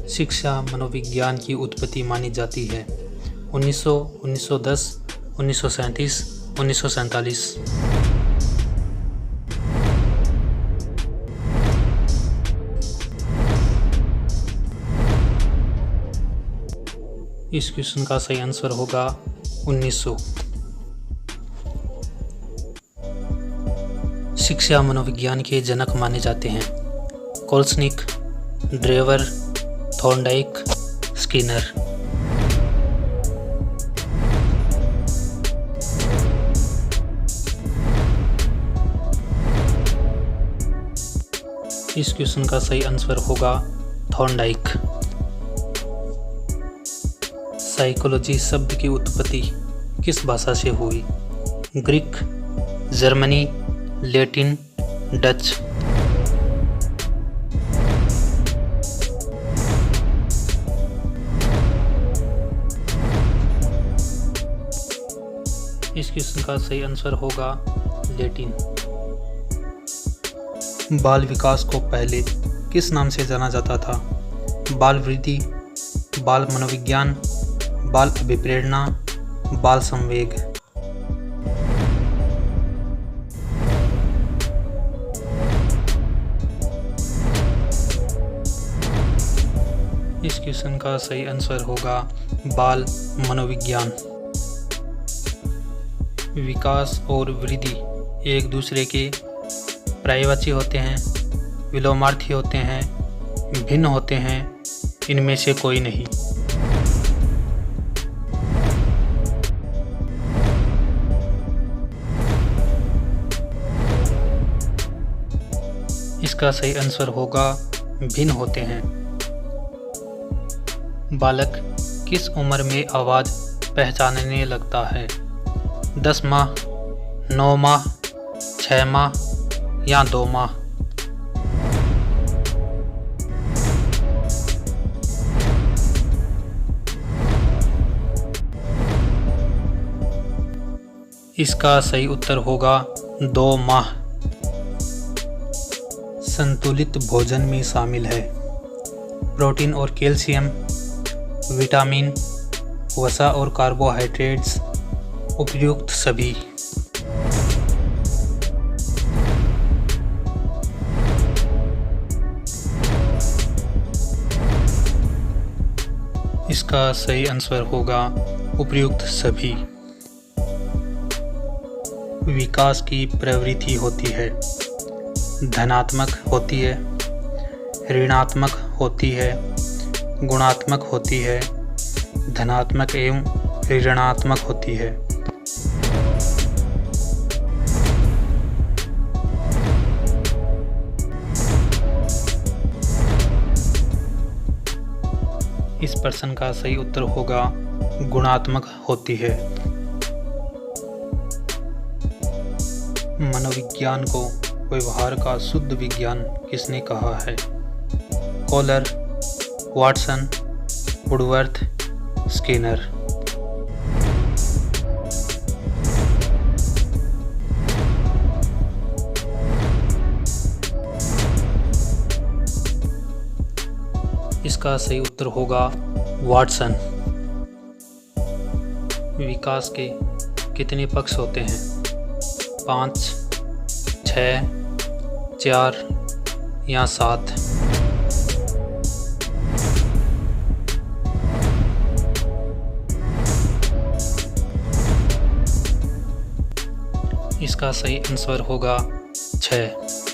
शिक्षा मनोविज्ञान की उत्पत्ति मानी जाती है? 1900, 1910, 1937, 1947। इस क्वेश्चन का सही आंसर होगा 1900। शिक्षा मनोविज्ञान के जनक माने जाते हैं? कोल्सनिक, ड्रेवर, थॉर्नडाइक, स्किनर। इस क्वेश्चन का सही आंसर होगा थॉर्नडाइक। साइकोलॉजी शब्द की उत्पत्ति किस भाषा से हुई? Greek, Germany, Latin, Dutch. इस क्वेश्चन का सही आंसर होगा लैटिन। बाल विकास को पहले किस नाम से जाना जाता था? बाल वृद्धि, बाल मनोविज्ञान, बाल अभिप्रेरणा, बाल संवेग। इस क्वेश्चन का सही आंसर होगा बाल मनोविज्ञान। विकास और वृद्धि एक दूसरे के पर्यायवाची होते हैं, विलोमार्थी होते हैं, भिन्न होते हैं, इनमें से कोई नहीं। इसका सही आंसर होगा भिन्न होते हैं। बालक किस उम्र में आवाज़ पहचानने लगता है? 10 माह, 9 माह, 6 माह या 2 माह। इसका सही उत्तर होगा 2 माह। संतुलित भोजन में शामिल है प्रोटीन और कैल्शियम, विटामिन, वसा और कार्बोहाइड्रेट्स, उपयुक्त सभी। इसका सही आंसर होगा उपयुक्त सभी। विकास की प्रवृत्ति होती है, धनात्मक होती है, ऋणात्मक होती है, गुणात्मक होती है, धनात्मक एवं ऋणात्मक होती है। इस प्रश्न का सही उत्तर होगा गुणात्मक होती है। मनोविज्ञान को व्यवहार का शुद्ध विज्ञान किसने कहा है? Kohler, Watson, Woodworth, Skinner. इसका सही उत्तर होगा वाटसन। विकास के कितने पक्ष होते हैं? 5, 6, 4 या 7। इसका सही आंसर होगा 6।